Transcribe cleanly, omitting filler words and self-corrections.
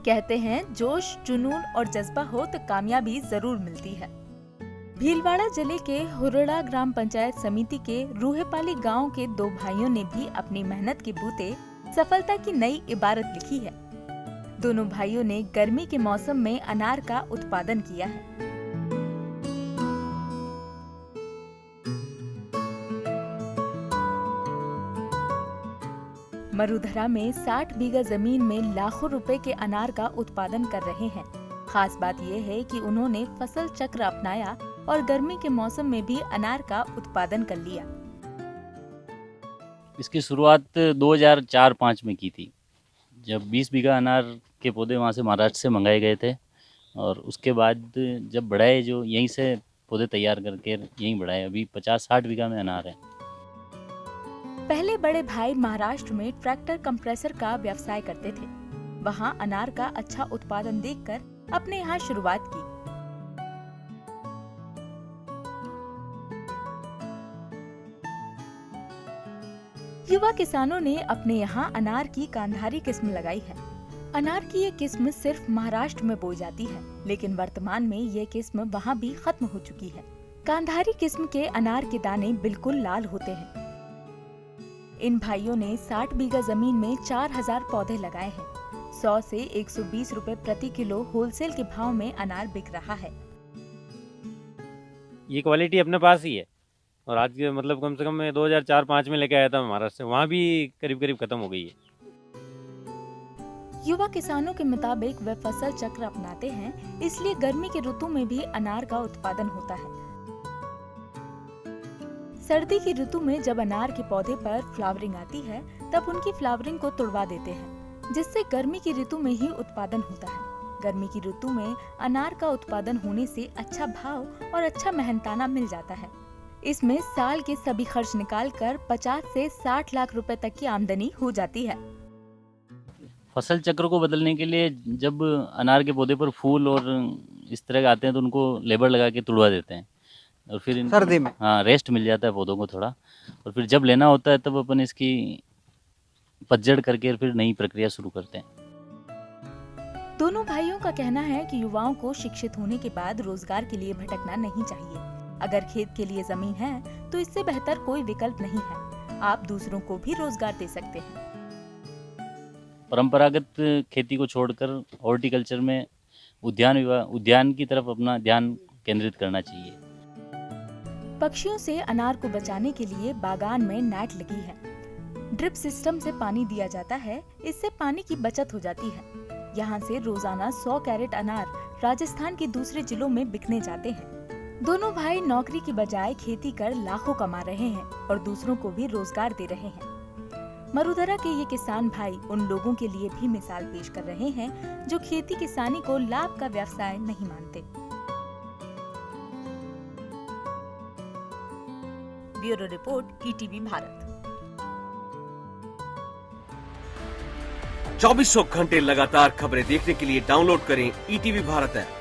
कहते हैं जोश, जुनून और जज्बा हो तो कामयाबी जरूर मिलती है। भीलवाड़ा जिले के हुरड़ा ग्राम पंचायत समिति के रूहेपाली गांव के दो भाइयों ने भी अपनी मेहनत के बूते सफलता की नई इबारत लिखी है। दोनों भाइयों ने गर्मी के मौसम में अनार का उत्पादन किया है। मरुधरा में 60 बीघा जमीन में लाखों रुपए के अनार का उत्पादन कर रहे हैं। खास बात यह है कि उन्होंने फसल चक्र अपनाया और गर्मी के मौसम में भी अनार का उत्पादन कर लिया। इसकी शुरुआत 2004-05 में की थी, जब 20 बीघा अनार के पौधे वहाँ से महाराष्ट्र से मंगाए गए थे और उसके बाद जब बढ़ाए, जो यहीं से पौधे तैयार करके यहीं बढ़ाए, अभी 50-60 बीघा में अनार है। पहले बड़े भाई महाराष्ट्र में ट्रैक्टर कंप्रेसर का व्यवसाय करते थे। वहाँ अनार का अच्छा उत्पादन देखकर अपने यहाँ शुरुआत की। युवा किसानों ने अपने यहाँ अनार की कांधारी किस्म लगाई है। अनार की ये किस्म सिर्फ महाराष्ट्र में बोई जाती है, लेकिन वर्तमान में ये किस्म वहाँ भी खत्म हो चुकी है। कांधारी किस्म के अनार के दाने बिल्कुल लाल होते हैं। इन भाइयों ने 60 बीघा जमीन में 4000 पौधे लगाए हैं। 100 से 120 रुपए प्रति किलो होलसेल के भाव में अनार बिक रहा है। ये क्वालिटी अपने पास ही है और आज के मतलब कम से कम मैं 2004-05 में लेके आया था महाराष्ट्र से, वहाँ भी करीब करीब खत्म हो गई है। युवा किसानों के मुताबिक वे फसल चक्र अपनाते हैं, इसलिए गर्मी के ऋतु में भी अनार का उत्पादन होता है। सर्दी की ऋतु में जब अनार के पौधे पर फ्लावरिंग आती है, तब उनकी फ्लावरिंग को तुड़वा देते हैं, जिससे गर्मी की ऋतु में ही उत्पादन होता है। गर्मी की ऋतु में अनार का उत्पादन होने से अच्छा भाव और अच्छा मेहनताना मिल जाता है। इसमें साल के सभी खर्च निकालकर 50 से 60 लाख रुपए तक की आमदनी हो जाती है। फसल चक्र को बदलने के लिए जब अनार के पौधे पर फूल और इस तरह के आते हैं तो उनको लेबर लगा के तुड़वा देते हैं और फिर सर्दी में रेस्ट मिल जाता है पौधों को थोड़ा, और फिर जब लेना होता है तब अपन इसकी पतझड़ करके फिर नई प्रक्रिया शुरू करते हैं। दोनों भाइयों का कहना है कि युवाओं को शिक्षित होने के बाद रोजगार के लिए भटकना नहीं चाहिए। अगर खेत के लिए जमीन है तो इससे बेहतर कोई विकल्प नहीं है। आप दूसरों को भी रोजगार दे सकते हैं। परंपरागत खेती को छोड़कर हॉर्टिकल्चर में उद्यान की तरफ अपना ध्यान केंद्रित करना चाहिए। पक्षियों से अनार को बचाने के लिए बागान में नेट लगी है। ड्रिप सिस्टम से पानी दिया जाता है, इससे पानी की बचत हो जाती है। यहाँ से रोजाना 100 कैरेट अनार राजस्थान के दूसरे जिलों में बिकने जाते हैं। दोनों भाई नौकरी की बजाय खेती कर लाखों कमा रहे हैं और दूसरों को भी रोजगार दे रहे हैं। मरुधरा के ये किसान भाई उन लोगों के लिए भी मिसाल पेश कर रहे हैं जो खेती किसानी को लाभ का व्यवसाय नहीं मानते। Bureau report, ETV Bharat. 2400 घंटे लगातार खबरें देखने के लिए डाउनलोड करें ईटीवी भारत ऐप।